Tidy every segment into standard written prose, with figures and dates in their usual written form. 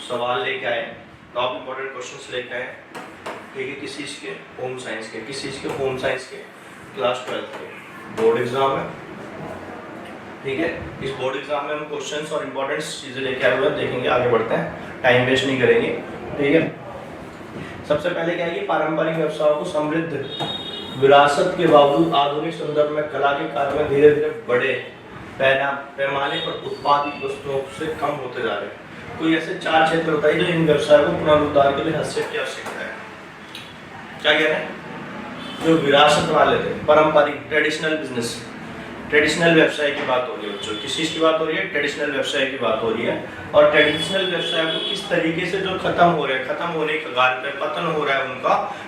सवाल लेके आए, टॉप इम्पोर्टेंट क्वेश्चंस लेके आए, ठीक है। किस चीज़ के? होम साइंस के। किस चीज़ के? होम साइंस के, क्लास 12 के। बोर्ड एग्जाम है, ठीक है। इस बोर्ड एग्जाम में हम क्वेश्चंस और इम्पोर्टेंट चीज़ें लेके आए हुए हैं, देखेंगे, आगे बढ़ते हैं, टाइम वेस्ट नहीं करेंगे, ठीक है। सबसे पहले क्या है कि पारंपरिक व्यवसायों को समृद्ध विरासत के बावजूद आधुनिक संदर्भ में कला के कार्य में धीरे धीरे बड़े पैमाने पर उत्पादित वस्तुओं से कम होते जा रहे हैं। कोई ऐसे 4 क्षेत्र बताइए जो इन व्यवसायों को पुनरुद्धार के लिए हस्तक्षेप की आवश्यकता है। क्या कह रहे हैं? जो विरासत वाले थे, पारंपरिक ट्रेडिशनल बिजनेस, ट्रेडिशनल व्यवसाय की बात हो रही है बच्चों। किस चीज़ की बात हो रही है? ट्रेडिशनल व्यवसाय की बात हो रही है। और ट्रेडिशनल व्यवसाय को किस तरीके से जो खत्म हो रहे हैं, खत्म होने के कगार पे, पतन हो रहा है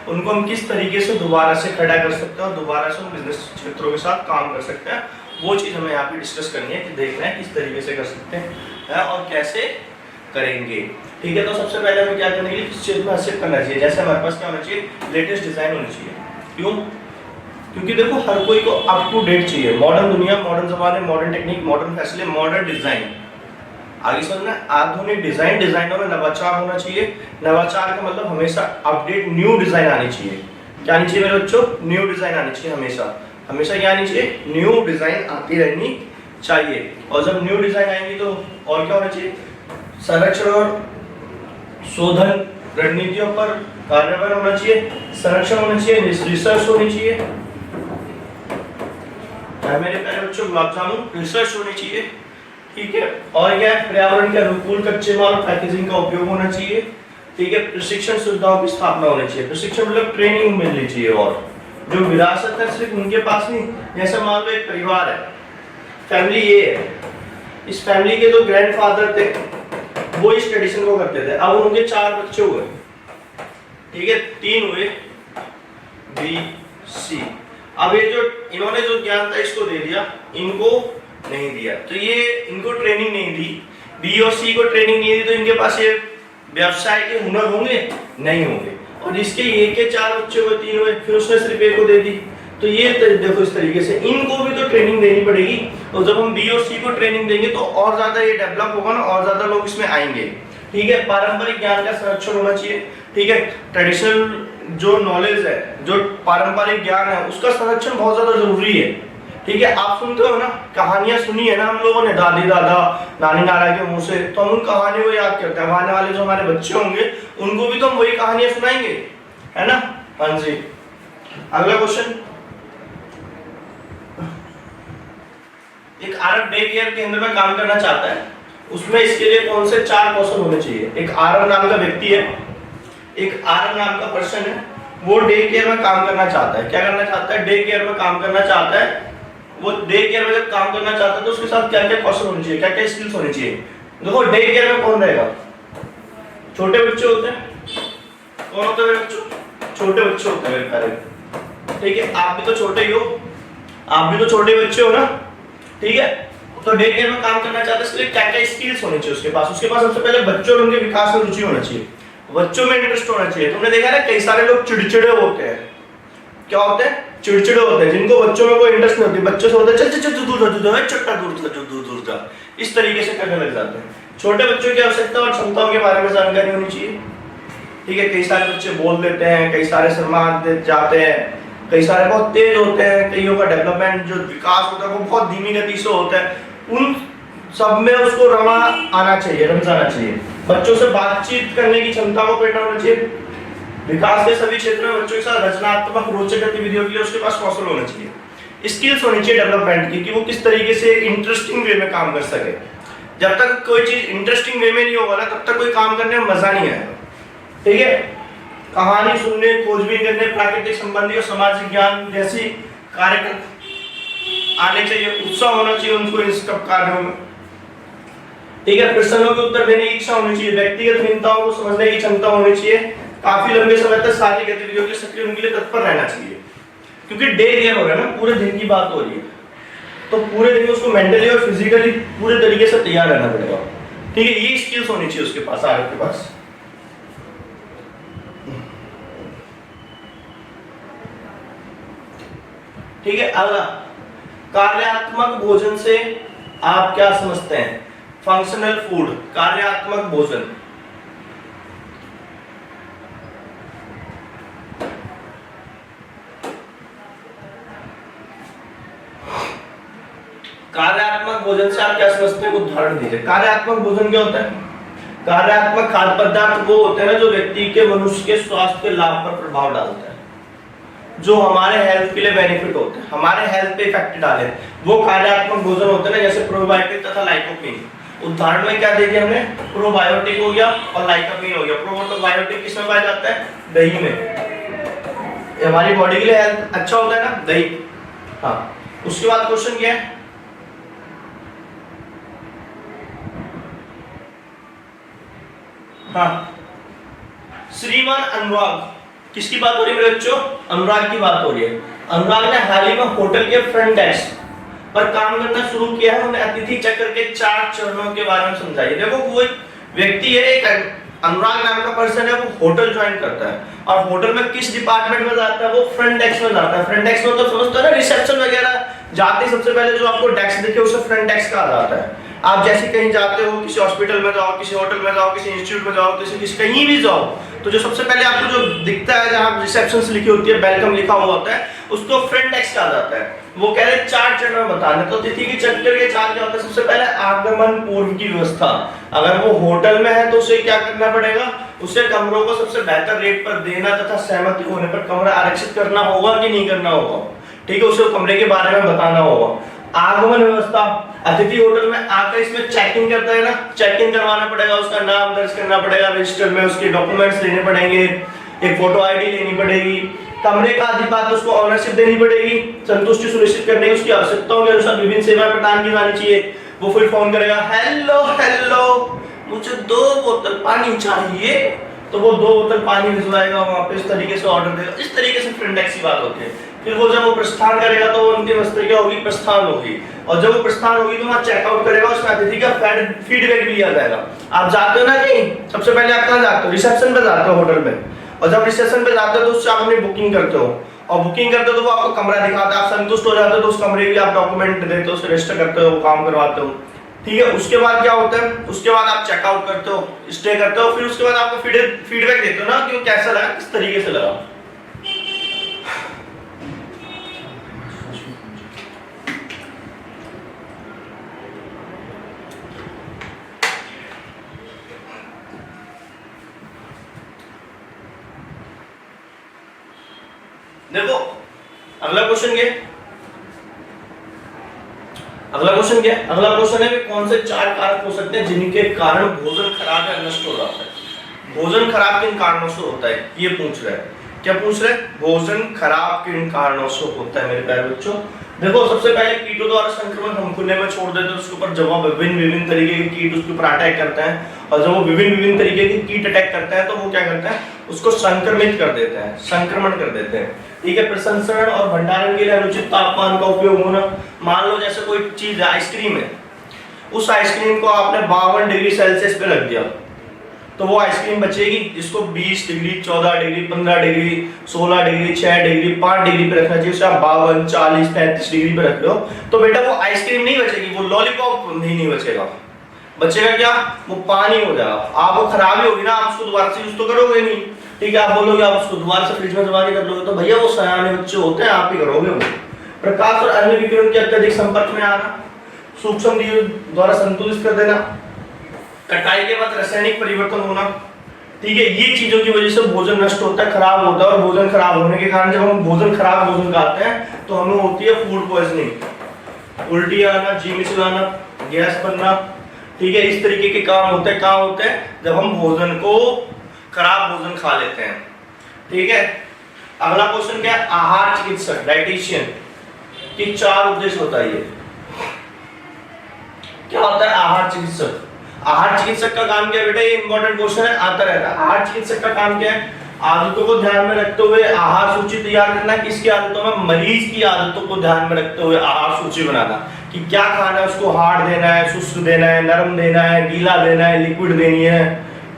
उनको हम किस तरीके से दोबारा से खड़ा कर सकते हैं और दोबारा से उन बिजनेस क्षेत्रों के साथ काम कर सकते हैं, वो चीज़ हमें यहाँ पे डिस्कस करनी है कि देखना है किस तरीके से कर सकते हैं और कैसे करेंगे, ठीक है। तो सबसे पहले हमें क्या करना है, किस चीज़ में हस्तक्षेप करना चाहिए। जैसे हमारे पास क्या होना चाहिए? लेटेस्ट डिज़ाइन होनी चाहिए। क्यों? क्योंकि देखो हर कोई को अप टू डेट चाहिए। मॉडर्न दुनिया, मॉडर्न ज़माने, मॉडर्न टेक्निक, मॉडर्न फैसले, मॉडर्न डिज़ाइन। आगे समझना, आधुनिक डिज़ाइन, डिज़ाइनों में नवाचार होना चाहिए। नवाचार का मतलब हमेशा अपडेट, न्यू डिज़ाइन आनी चाहिए। क्या आनी चाहिए मेरे बच्चों? न्यू डिज़ाइन आनी चाहिए हमेशा। हमेशा क्या आनी चाहिए? न्यू डिज़ाइन आती रहनी चाहिए। और जब न्यू डिज़ाइन आएंगी तो और क्या होना चाहिए? संरक्षण और शोधन रणनीतियों पर कार्यान्वयन होना चाहिए, संरक्षण होना चाहिए, रिसर्च होनी चाहिए। मेरे प्यारे बच्चों, गुलाब जामुन, रिसर्च होनी चाहिए, ठीक है। और क्या है? पर्यावरण के अनुकूल कच्चे माल और पैकेजिंग का उपयोग होना चाहिए, ठीक है। प्रशिक्षण सुविधाओं की स्थापना होनी चाहिए। प्रशिक्षण मतलब ट्रेनिंग मिलनी चाहिए। और जो विरासत है सिर्फ उनके पास नहीं, जैसे मान लो एक परिवार है, फैमिली ये है, इस फैमिली के जो ग्रैंडफादर थे वो इस ट्रेडिशन को करते थे। अब उनके 4 बच्चे हुए, ठीक है, 3 हुए, बी सी। अब ये जो इन्होंने जो ज्ञान था इसको दे दिया, इनको नहीं दिया, तो ये इनको ट्रेनिंग नहीं दी, बी और सी को ट्रेनिंग नहीं दी, तो इनके पास ये व्यवसाय के हुनर होंगे? नहीं होंगे। और इसके ए के 4 बच्चे हुए, 3 हुए, फिर उसने सिर्फ ए को दे दी। तो ये देखो इस तरीके से इनको भी तो ट्रेनिंग देनी पड़ेगी। और जब हम बी और सी को ट्रेनिंग देंगे तो और ज्यादा ये डेवलप होगा ना, और ज्यादा लोग इसमें आएंगे, ठीक है। पारंपरिक ज्ञान का संरक्षण होना चाहिए, ठीक है। ट्रेडिशनल जो नॉलेज है, जो पारंपरिक ज्ञान है, उसका संरक्षण बहुत ज्यादा जरूरी है, ठीक है। आप सुनते हो ना, कहानियां सुनी है ना हम लोगों ने दादी दादा नानी नाना के मुंह से, तो हम उन कहानियों को याद करते हैं। आने वाले जो हमारे बच्चे होंगे उनको भी तो हम वही कहानियां सुनाएंगे, है ना। हाँ जी, अगला क्वेश्चन। एक आरव डे केयर केंद्र में काम करना चाहता है, उसमें इसके लिए कौन से 4 कौशल होने चाहिए? एक आरव नाम का व्यक्ति है, एक आरव नाम का पर्सन है, वो डे केयर में काम करना चाहता है। क्या करना चाहता है? डे केयर में काम करना चाहता है। वो डे केयर में जब काम करना चाहता है तो उसके साथ क्या क्या कौशल होने चाहिए, क्या क्या स्किल्स होनी चाहिए? देखो डे केयर में कौन रहेगा? छोटे बच्चे होते हैं। कौन होते हैं बच्चों? छोटे बच्चे होते हैं मेरे प्यारे, ठीक है। आप भी तो छोटे ही हो, आप भी तो छोटे बच्चे हो ना, ठीक है। तो डे केयर में काम करना चाहते हैं, इसलिए क्या क्या स्किल्स होनी चाहिए उसके पास? उसके पास सबसे पहले बच्चों और उनके विकास में रुचि होना चाहिए, बच्चों में इंटरेस्ट होना चाहिए। तुमने देखा ना कई सारे लोग चिड़चिड़े होते हैं। क्या होते हैं? चिड़चिड़े होते हैं, जिनको बच्चों में कोई इंटरेस्ट नहीं होती। बच्चों से होता है चल चल चल दूर जा, चट्टा दूर जा, दूर दूर जा, इस तरीके से करने लग जाते हैं। छोटे बच्चों की आवश्यकता और क्षमताओं के बारे में जानकारी होनी चाहिए, ठीक है। कई सारे बच्चे बोल देते हैं, कई सारे सम्मान दे जाते हैं, कई सारे बहुत तेज होते हैं, कईयों का डेवलपमेंट जो विकास होता है वो बहुत धीमी गति से होता है। उन सब में उसको रमा आना चाहिए, रम जाना चाहिए। बच्चों से बातचीत करने की क्षमता को पैदा होना चाहिए। विकास के सभी क्षेत्रों में बच्चों के साथ रचनात्मक रोचक गतिविधियों के लिए उसके पास कौशल होना चाहिए। स्किल्स होनी चाहिए डेवलपमेंट की, कि वो किस तरीके से इंटरेस्टिंग वे में काम कर सके। जब तक कोई चीज इंटरेस्टिंग वे में नहीं होगा ना, तब तक कोई काम करने में मजा नहीं आएगा, ठीक है। कहानी सुनने, खोजबीन करने, प्राकृतिक संबंधी और सामाजिक ज्ञान जैसी कार्यक्रम आने चाहिए। उत्साह होना चाहिए उनको इन सब कार्यों में, ठीक है। प्रश्नों के उत्तर देने की इच्छा होनी चाहिए, व्यक्तिगत चिंताओं को समझने की क्षमता होनी चाहिए, काफी लंबे समय तक सारी गतिविधियों के सक्रिय उनके लिए तत्पर रहना चाहिए। क्योंकि डे केयर हो रहा है ना, पूरे दिन की बात हो रही है, तो पूरे दिन उसको मेंटली और फिजिकली पूरे तरीके से तैयार रहना पड़ेगा, ठीक है। ये स्किल्स होनी चाहिए उसके पास, आरव के पास। ठीक है। अगला, कार्यात्मक भोजन से आप क्या समझते हैं? फंक्शनल फूड, कार्यात्मक भोजन, आप क्या समझते हैं, उदाहरण दीजिए। कार्यात्मक भोजन क्या होता है? कार्यात्मक खाद्य पदार्थ वो होते हैं ना जो व्यक्ति के मनुष्य के स्वास्थ्य के लाभ पर प्रभाव डालते हैं, जो हमारे हेल्थ के लिए बेनिफिट होते हैं, हमारे हेल्थ पे इफेक्ट डाले, वो कार्यात्मक भोजन होते हैं ना, जैसे प्रोबायोटिक तथा लाइकोपीन। उदाहरण में क्या देखिए हमने, प्रोबायोटिक हो गया और लाइकोपीन हो गया। प्रोबायोटिक किसमें पाया जाता है? दही में। हमारी बॉडी के लिए हेल्थ अच्छा होता है ना, दही। हाँ, उसके बाद क्वेश्चन क्या है? हाँ, श्रीमान अनुराग, किसकी बात हो रही है मेरे बच्चों? अनुराग की बात हो रही है। अनुराग ने हाल ही में होटल के फ्रंट डेस्क पर काम करना शुरू किया है। उन्हें अतिथि चक्र के 4 चरणों के बारे में समझाइए। देखो, वो एक व्यक्ति है, एक अनुराग नाम का पर्सन है, वो होटल ज्वाइन करता है और होटल में किस डिपार्टमेंट में जाता है? वो फ्रंट डेस्क में जाता है। फ्रंट डेस्क में तो समझते हो ना, रिसेप्शन वगैरह जाते सबसे पहले जो आपको डेस्क दिखे उसे फ्रंट डेस्क कहा जाता है। आप जैसे कहीं जाते हो, किसी हॉस्पिटल में जाओ, किसी होटल में जाओ, किसी इंस्टीट्यूट में जाओ, किसी कहीं भी जाओ, तो जो सबसे पहले आपको जो दिखता है, जहां रिसेप्शन से लिखी होती है, वेलकम लिखा हुआ होता है, उसको फ्रंट डेस्क कहा जाता है। वो कह रहे 4 चरण में बताने, तो अतिथि के चक्कर के 4 क्या होता है? सबसे पहले आगमन पूर्व की व्यवस्था। अगर वो होटल में है तो उसे क्या करना पड़ेगा? उसे कमरों को सबसे बेहतर रेट पर देना तथा सहमति होने पर कमरा आरक्षित करना होगा कि नहीं करना होगा, ठीक है? उसे कमरे के बारे में बताना होगा। आगमन व्यवस्था, अतिथि होटल में आकर इसमें चेक इन करता है ना, चेक इन करवाना पड़ेगा, उसका नाम दर्ज करना पड़ेगा रजिस्टर में, उसके डॉक्यूमेंट्स लेने पड़ेंगे, एक फोटो आईडी लेनी पड़ेगी, कमरे का अधिपति उसको ऑनरशिप देनी पड़ेगी, संतुष्टि सुनिश्चित करने की उसकी आवश्यकताओं के अनुसार विभिन्न सेवाएं प्रदान की जानी चाहिए। वो फिर फोन करेगा, हेलो हेलो मुझे 2 बोतल पानी चाहिए, तो वो 2 बोतल पानी भिजवाएगा वहां पे, इस तरीके से ऑर्डर देगा। इस तरीके से फ्रंट डेस्क की बात होती है। फिर वो जब वो प्रस्थान करेगा तो उनकी वस्तु क्या होगी? प्रस्थान होगी। और जब वो प्रस्थान होगी तो वहां चेकआउट करेगा, उसमें अतिथि का फीडबैक भी लिया जाएगा। आप जाते हो ना कहीं, सबसे पहले आप कहां जाते हो? रिसेप्शन पे जाते हो होटल में, और जब रिसेप्शन पे जाते हो तो उससे आप अपनी बुकिंग करते हो, और बुकिंग करते हो तो वो आपको कमरा दिखाता है, आप संतुष्ट हो जाते हो तो उस कमरे के आप डॉक्यूमेंट देते हो, उसे रजिस्टर करते हो, काम करवाते हो, ठीक है? उसके बाद क्या होता है? उसके बाद आप चेकआउट करते हो, स्टे करते हो, फिर उसके बाद आपको फीडबैक देते हो ना कि वो कैसा लगा, किस तरीके से लगा। देखो, अगला क्वेश्चन क्या है? अगला क्वेश्चन है कि कौन से 4 कारक हो सकते हैं जिनके कारण भोजन खराब या नष्ट हो जाता है? भोजन खराब किन कारणों से होता है, ये पूछ रहा है। क्या पूछ रहे हैं? भोजन खराब किन कारणों से होता है मेरे प्यारे बच्चों? देखो, सबसे पहले कीटों द्वारा संक्रमण हम खुले में छोड़ देते हैं, उसके ऊपर जब विभिन्न तरीके के कीट उसके ऊपर अटैक करते हैं, और जब वो विभिन्न तरीके के कीट अटैक करते हैं तो वो क्या करते हैं? उसको संक्रमित कर देते हैं, संक्रमण कर देते हैं, ठीक है? प्रसंस्करण और भंडारण के लिए अनुचित तापमान का उपयोग होना। मान लो जैसे कोई चीज आइसक्रीम है, उस आइसक्रीम को आपने 52 डिग्री सेल्सियस पे रख दिया, तो वो आइसक्रीम बचेगी? जिसको 20 degree, 14 degree, 15 degree, 16 degree, 6 degree, 5 degree पे रखना चाहिए। उसे आप 52, 40, 35 डिग्री पे रख लो तो बेटा वो आइसक्रीम नहीं बचेगी, वो लॉलीपॉप नहीं बचेगा। बचेगा क्या? वो पानी हो जाएगा। आप वो खराबी होगी ना, आप उसको दोबारा से यूज तो करोगे नहीं, ठीक है? आप बोलोगे आप उसको दोबारा से फ्रिज में जमा के कर लोगे, तो भैया वो सयाने बच्चे होते हैं, आप ही करोगे। वो प्रकाश और अन्य विकिरण के अत्यधिक संपर्क में आना, सूक्ष्म जीव द्वारा संतुलित कर देना, कटाई के बाद रासायनिक परिवर्तन होना, ठीक है? ये चीजों की वजह से भोजन नष्ट होता है, खराब होता है। और भोजन खराब होने के कारण जब हम खराब भोजन खाते हैं तो हमें होती है फूड पॉइजनिंग, उल्टी आना, जी मिचलाना, गैस बनना, ठीक है? इस तरीके के काम होते हैं। कहाँ होते हैं? जब हम भोजन को खराब भोजन खा लेते हैं, ठीक है? अगला क्वेश्चन क्या है? आहार चिकित्सक, डाइटिशियन की 4 उद्देश्य बताइए। क्या होता है आहार चिकित्सक? आहार चिकित्सक का काम क्या है बेटा? ये इंपॉर्टेंट क्वेश्चन है, आता रहता है। आहार चिकित्सक का काम क्या है? आदतों को ध्यान में रखते हुए आहार सूची तैयार करना। किसकी आदतों में? मरीज की आदतों को ध्यान में रखते हुए आहार सूची बनाना कि क्या खाना है, उसको हार्ड देना है, शुष्क देना है, नरम देना है, गीला देना है, लिक्विड देनी है,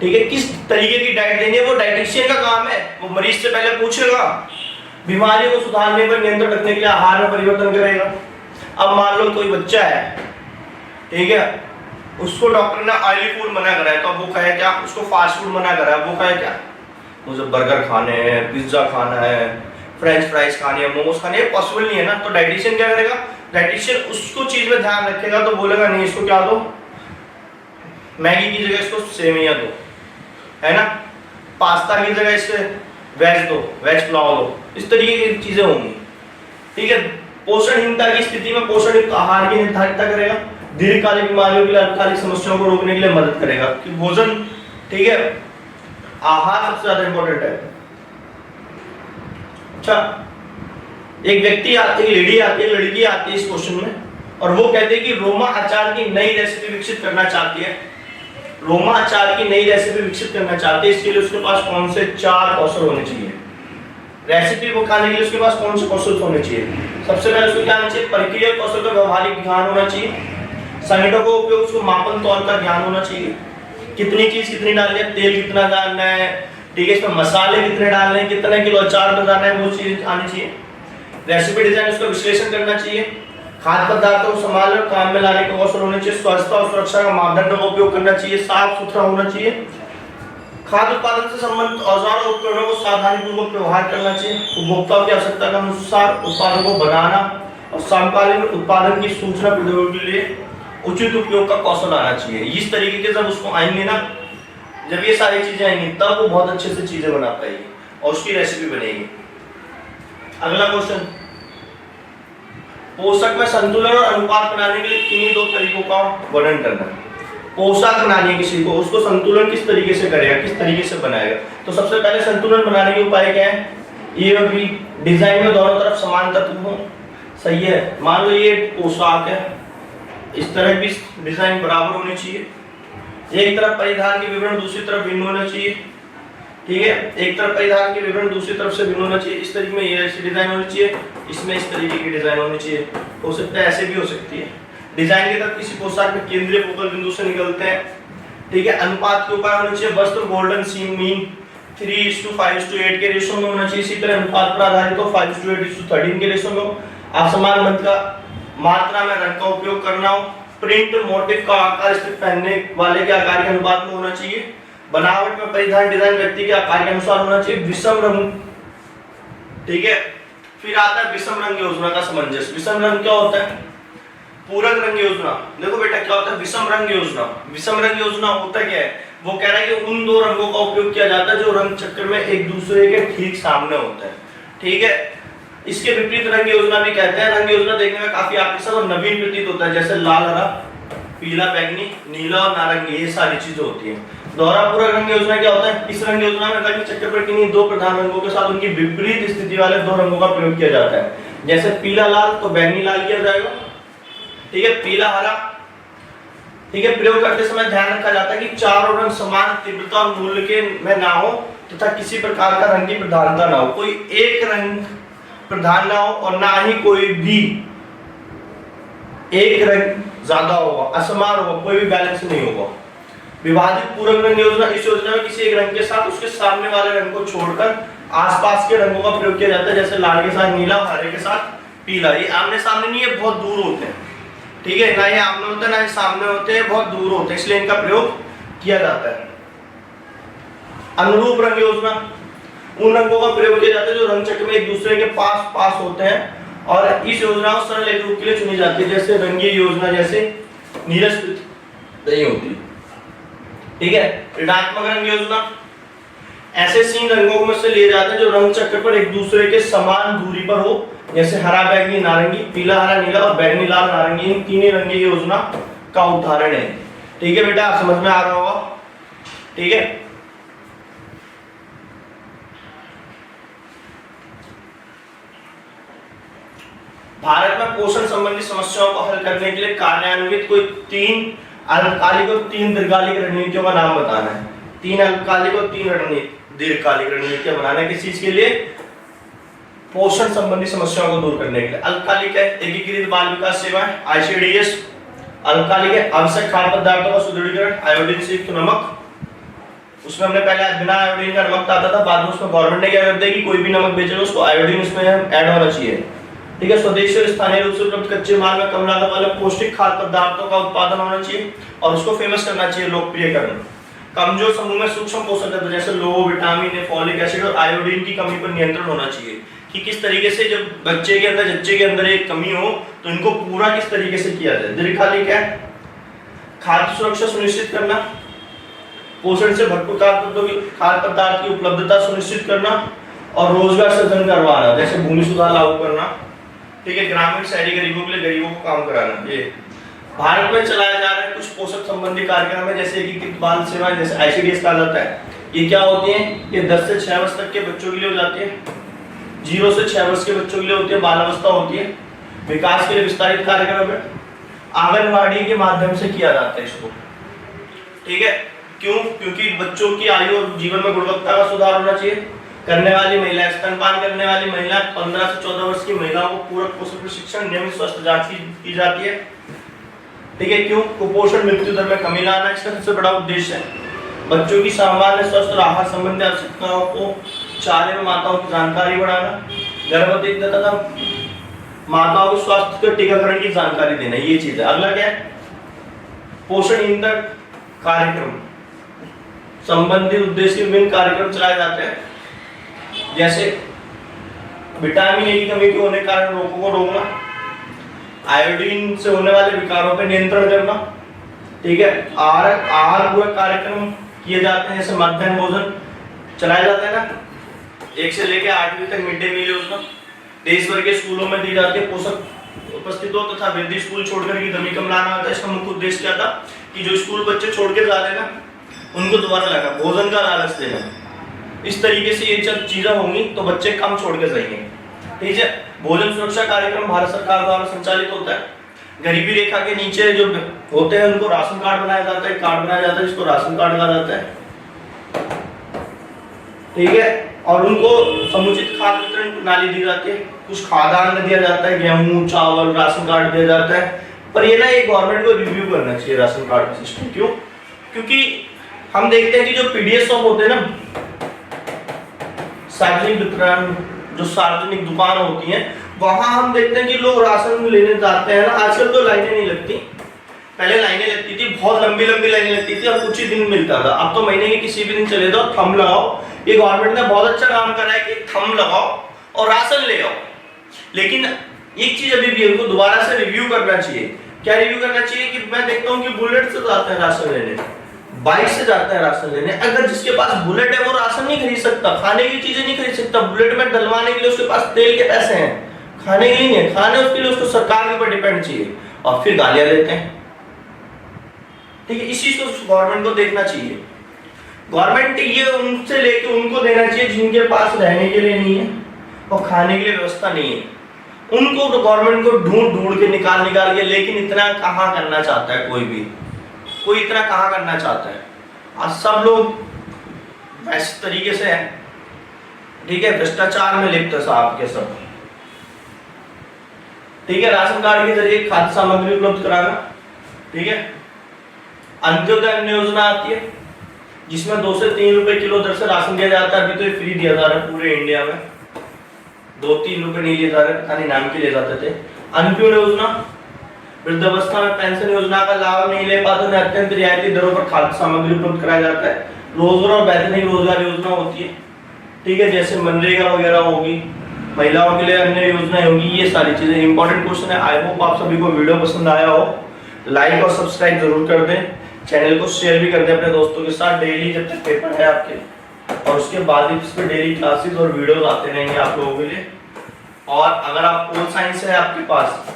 ठीक है? किस तरीके की डाइट देनी है, वो डाइटिशियन का काम है। वो मरीज से पहले पूछेगा, बीमारियों को सुधारने पर नियंत्रण रखने के लिए आहार में परिवर्तन करेगा। अब मान लो कोई बच्चा है, ठीक है, उसको डॉक्टर ने ऑयली फूड मना करा है, तो वो कहे क्या? उसको फास्ट फूड मना करा है, वो कहे क्या? मुझे बर्गर खाने हैं, पिज्जा खाना है, फ्रेंच फ्राइज खानी है, मोमोज खानी है, पॉसिबल नहीं है ना। तो डाइटिशियन क्या करेगा, डाइटिशियन उसको चीज में ध्यान रखेगा, तो बोलेगा नहीं इसको क्या दो, मैगी की जगह इसको सेवइयां दो, है ना, पास्ता की जगह इससे वेज दो, वेज पुलाव दो, इस तरीके की चीजें होंगी। ठीक है, पोषणहीनता की स्थिति में पोषण युक्त आहार की निर्धारित करेगा, दीर्घकालिक बीमारियों के लिए, अल्पकालिक समस्याओं को रोकने के लिए मदद करेगा कि भोजन, ठीक है, आहार सबसे ज्यादा इंपॉर्टेंट है। अच्छा, एक व्यक्ति एक लेडी आती है, लड़की आती है इस क्वेश्चन में, और वो कहती है कि रोमा अचार की नई रेसिपी विकसित करना चाहती है, रोमा अचार की नई रेसिपी विकसित करना चाहती है, इसके लिए उसके पास कौन से 4 कौशल होने चाहिए, रेसिपी पकाने के लिए उसके पास कौन से कौशल होने चाहिए। सबसे पहले उसको क्या होना चाहिए, प्रक्रिया कौशल का व्यवहारिक ज्ञान होना चाहिए, संगठकों का उपयोग, उसको मापन तौल का ज्ञान होना चाहिए, कितनी चीज कितनी डालनी है, तेल कितना डालना है, ठीक है, इसमें मसाले कितने डालने हैं, कितने किलो अचार बनाना है, वो चीज आनी चाहिए। रेसिपी डिजाइन, उसका विश्लेषण करना चाहिए, खाद्य पदार्थों को संभालने और काम में लाने का कौशल होना चाहिए, स्वच्छता और सुरक्षा का मापदंडों का उपयोग करना चाहिए, साफ सुथरा होना चाहिए, खाद्य उत्पादन से संबंधित औजार और उपकरणों को सावधानीपूर्वक व्यवहार करना चाहिए, उपभोक्ताओं की आवश्यकता के अनुसार उत्पादों को बनाना और समकालीन उत्पादन की सूचना प्रौद्योगिकी के लिए उचित उपयोग का कौशल आना चाहिए। इस तरीके के जब उसको आएंगे ना, जब ये सारी चीजें आएंगी तब वो बहुत अच्छे से चीजें बना पाएगी और उसकी रेसिपी बनेगी। अगला क्वेश्चन, पोषक में संतुलन और अनुपात बनाने के लिए किन्हीं 2 तरीकों का वर्णन करना है। पोषक बनानी है किसी को, उसको संतुलन किस तरीके से करेगा, किस तरीके से बनाएगा। तो सबसे पहले संतुलन बनाने के उपाय क्या है, ए और बी डिजाइन में दोनों तरफ समान तत्व हो, सही है। मान लो ये पोशाक है, इस तरह भी डिजाइन बराबर होनी चाहिए, एक तरफ परिधान के विवरण दूसरी तरफ भिन्न होना चाहिए, ठीक है, एक तरफ परिधान के विवरण दूसरी तरफ से भिन्न होना चाहिए, इस तरीके में ये ऐसी डिजाइन होनी चाहिए, इसमें इस तरीके की डिजाइन होनी चाहिए, हो सकता है ऐसे भी हो सकती है। डिजाइन के तहत किसी पोशाक में केंद्रीय फोकल बिंदु से निकलते हैं, ठीक है। अनुपात के उपाय होने चाहिए, वस्त्र गोल्डन सीम मीन 3:5:8 के रेशो में होना चाहिए, इसी तरह अनुपात पर आधारित हो 5:8:13 के रेशो में हो, असमान मत का मात्रा में रंग का उपयोग करना हो, प्रिंट मोटिव का आकार स्थित पहनने वाले के आकार के अनुपात में होना चाहिए, बनावट में परिधान डिजाइन व्यक्ति के आकार के अनुसार होना चाहिए, विषम रंग, ठीक है। फिर आता है विषम रंग योजना का सामंजस्य। विषम रंग क्या होता है, पूरक रंग योजना। देखो बेटा क्या होता है विषम रंग योजना, विषम रंग योजना होता क्या है, वो कह रहा है कि उन 2 रंगों का उपयोग किया जाता है जो रंग चक्र में एक दूसरे के ठीक सामने होते हैं, ठीक है। इसके विपरीत रंग योजना भी कहते हैं। रंग योजना देखने में काफी आकर्षक और नवीन प्रतीत होता है, जैसे लाल हरा पीला बैगनी नीला और नारंगी, ये सारी चीजें होती हैं। दोहरा पूरक रंग योजना क्या होता है, इस रंग योजना में रंग चक्र पर किन्हीं 2 प्रधान रंगों के साथ उनकी विपरीत स्थिति वाले 2 रंगों का प्रयोग किया जाता है, जैसे पीला लाल तो बैगनी लाल किया जाएगा, ठीक है, पीला हरा, ठीक है। प्रयोग करते समय ध्यान रखा जाता है कि चारों रंग समान तीव्रता और मूल्य के में ना हो तथा किसी प्रकार का रंग की प्रधानता ना हो, कोई एक रंग प्रधान ना हो और ना ही कोई भी एक रंग ज्यादा होगा, असमान होगा, कोई भी बैलेंस नहीं होगा। विभाजित पूरक रंग योजना, इस योजना में किसी एक रंग के साथ उसके सामने वाले रंग को छोड़कर आसपास के रंगों का प्रयोग किया जाता है, जैसे लाल के साथ नीला, हरे के साथ पीला। ये आमने सामने नहीं है, बहुत दूर होते हैं, ठीक है, ना ये आमने होते हैं ना ये सामने होते हैं, बहुत दूर होते हैं, इसलिए इनका प्रयोग किया जाता है। अनुरूप रंग योजना, उन रंगों का प्रयोग किया जाता है जो रंग चक्र में एक दूसरे के पास पास होते हैं और इस योजना को सरल एक रूप के लिए चुनी जाती है, जैसे रंगीय योजना जैसे निरस्त नहीं होती, ठीक है। ऋणात्मक रंग योजना, ऐसे 3 रंगों में से लिए जाते हैं जो रंग चक्र पर एक दूसरे के समान दूरी पर हो, जैसे हरा बैगनी नारंगी, पीला हरा नीला और बैगनी लाल नारंगी, इन 3 रंगीय योजना का उदाहरण है, ठीक है बेटा, समझ में आ रहा होगा, ठीक है। भारत में पोषण संबंधी समस्याओं को हल करने के लिए कार्यान्वित कोई 3 अल्पकालिक और 3 दीर्घकालिक रणनीतियों का नाम बताना है। 3 अल्पकालिक और 3 दीर्घकालिक रणनीतियां बनाना है किस चीज के लिए, पोषण संबंधी समस्याओं को दूर करने के लिए। अल्पकालिक है एकीकृत बाल विकास सेवाएं ICDS, अल्पकालिक है आवश्यक खाद्य पदार्थों का सुदृढ़ीकरण, आयोडीन से युक्त नमक, उसमें हमने पहले बिना आयोडीन का नमक आता था, बाद में उसमें गवर्नमेंट ने क्या कर दिया कि कोई भी नमक बेचेगा उसको आयोडीन उसमें ऐड होना चाहिए, ठीक है। स्वदेशी और स्थानीय रूप से उपलब्ध कच्चे माल में कम लागत वाले पौष्टिक खाद्य पदार्थों का उत्पादन होना चाहिए और उसको फेमस करना चाहिए, लोकप्रिय करना। कमजोर समूह में सूक्ष्म पोषक तत्व जैसे लोह, विटामिन, फॉलिक एसिड और आयोडीन की कमी पर नियंत्रण होना चाहिए कि किस तरीके से जब बच्चे के अंदर एक कमी हो तो इनको पूरा किस तरीके से किया जाए। दीर्घकालिक क्या है? खाद्य सुरक्षा सुनिश्चित करना, पोषण से भरपूर खाद्य पदार्थ की उपलब्धता सुनिश्चित करना और रोजगार सृजन करवाना, जैसे भूमि सुधार लागू करना, ठीक है, ग्रामीण शहरी गरीबों के लिए गरीबों को काम कराना। ये भारत में चलाया जा रहा है कुछ पोषक संबंधी कार्यक्रम है, जैसे एकीकृत बाल सेवा, जैसे ICDS कहा जाता है। ये क्या होती है? ये 10 से 6 वर्ष तक के बच्चों के लिए हो जाती है, 0 से 6 वर्ष के बच्चों के लिए होती है, बाल अवस्था होती है। विकास के लिए विस्तारित कार्यक्रम है, आंगनवाड़ी के माध्यम से किया जाता है इसको, ठीक है। क्यों? क्योंकि बच्चों की आयु और जीवन में गुणवत्ता का सुधार होना चाहिए। करने वाली महिला, स्तनपान करने वाली महिला 15 से 14 वर्ष की महिलाओं को पूरक पोषण प्रशिक्षण, नियमित स्वास्थ्य जांच की जाती है, ठीक है। क्यों? कुपोषण, मृत्यु दर में कमी लाना इसका सबसे बड़ा उद्देश्य है। बच्चों की सामान्य स्वस्थ और आहार संबंधी आवश्यकताओं को चारे में माताओं की जानकारी बढ़ाना, गर्भवती तथा माताओं के स्वास्थ्य के टीकाकरण की जानकारी देना, ये चीज है। अगला क्या है? पोषणहीनता कार्यक्रम संबंधित उद्देश्य के विभिन्न कार्यक्रम चलाए जाते हैं, जैसे विटामिन ए की कमी के होने के कारण रोगों को रोकना, आयोडीन से होने वाले विकारों पर नियंत्रण करना, ठीक है। आहार पूरक कार्यक्रम किए जाते हैं, जैसे मध्याह्न भोजन चलाया जाता है ना, 1 से लेकर 8वीं तक मिड डे मील योजना देश भर के स्कूलों में दी जाती है। पोषक उपस्थित हो तथा वृद्धि स्कूल छोड़कर की कमी कम लाना होता है। इसका मुख्य उद्देश्य क्या था कि जो स्कूल बच्चे छोड़ के जा रहे हैं ना, उनको दोबारा लगा भोजन का लालच देना। इस तरीके से ये सब चीजें होंगी तो बच्चे कम छोड़ के जाएंगे, ठीक है। भोजन सुरक्षा कार्यक्रम भारत सरकार द्वारा संचालित होता है। गरीबी रेखा के नीचे जो होते हैं उनको राशन कार्ड बनाया जाता है, कार्ड बनाया जाता है, जिसको राशन कार्ड कहा जाता है, ठीक है। और उनको समुचित खाद्य वितरण प्रणाली दी जाती है, कुछ खाद्यान्न दिया जाता है, गेहूं, चावल, राशन कार्ड दिया जाता है। पर ये ना ये गवर्नमेंट को रिव्यू करना चाहिए राशन कार्ड का सिस्टम। क्यों? क्योंकि हम देखते हैं कि जो पीडीएस शॉप होते हैं ना, सार्वजनिक वितरण, जो सार्वजनिक दुकान होती है, वहां हम देखते हैं कि लोग राशन लेने जाते हैं ना, आजकल तो लाइनें नहीं लगती, पहले लाइनें लगती थी, बहुत लंबी लंबी लाइनें लगती थी और कुछ ही दिन मिलता था। अब तो महीने के किसी भी दिन चले जाओ, थंब लगाओ। ये गवर्नमेंट ने बहुत अच्छा काम करा है कि थंब लगाओ और राशन ले आओ। लेकिन एक चीज अभी भी उनको दोबारा से रिव्यू करना चाहिए। क्या रिव्यू करना चाहिए? कि मैं देखता हूँ कि बुलेट से जाते हैं राशन लेने, बाइक से जाते हैं राशन लेने। अगर जिसके पास बुलेट है वो राशन नहीं खरीद सकता, खाने की चीजें नहीं खरीद सकता। बुलेट में डलवाने के लिए उसके पास तेल के पैसे हैं, खाने के लिए नहीं है। खाने उसके लिए उसको सरकार के ऊपर डिपेंड चाहिए और फिर गालियां देते हैं, ठीक है। इसी को गवर्नमेंट को देखना चाहिए। गवर्नमेंट ये उनसे लेके उनको देना चाहिए जिनके पास रहने के लिए नहीं है और खाने के लिए व्यवस्था नहीं है। उनको तो गवर्नमेंट को ढूंढ के निकाल के, लेकिन इतना कहाँ करना चाहता है कोई इतना कहाँ करना चाहता है। आज सब लोग इस तरीके से है, ठीक है, भ्रष्टाचार में लिप्त है साहब के सब, ठीक है। राशन कार्ड के जरिए खाद्य सामग्री उपलब्ध कराना, ठीक है। अंत्योदय अन्न योजना आती है जिसमें 2 से 3 रुपए किलो दर से राशन दिया जाता है। अभी तो ये फ्री दिया जा रहा है पूरे इंडिया में, 2-3 रुपए नहीं लिए जा रहे, पता नहीं नाम के लिए जाते थे। अन्नपूर्ण योजना, वृद्धावस्था में पेंशन योजना का लाभ नहीं ले पाते उन्हें अत्यंत रियायती दरों पर खाद्य सामग्री उपलब्ध कराया जाता है। रोजगार और वैतनिक रोजगार योजना होती है, ठीक है, जैसे मनरेगा वगैरह होगी, महिलाओं के लिए अन्य योजनाएं होगी। ये सारी चीजें इंपॉर्टेंट क्वेश्चन है। आई होप आप सभी को वीडियो पसंद आया हो। लाइक और सब्सक्राइब जरूर कर दें, चैनल को शेयर भी कर दें अपने दोस्तों के साथ। डेली जब तक पेपर है आपके, और उसके बाद इस पे डेली क्लासेस और वीडियोस आते रहेंगे आप लोगों के लिए। और अगर आप पोल साइंस है आपके पास,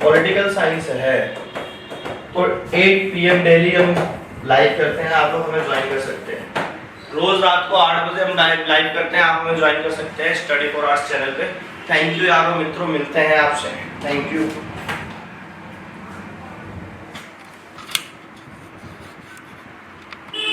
पॉलिटिकल साइंस है, तो 8 PM डेली हम लाइव करते हैं, आप लोग हमें ज्वाइन कर सकते हैं। रोज रात को 8 बजे हम लाइव करते हैं, आप हमें ज्वाइन कर सकते हैं स्टडी फॉर आर्ट्स चैनल पे। थैंक यू यारों, मित्रों, मिलते हैं आपसे। Thank you.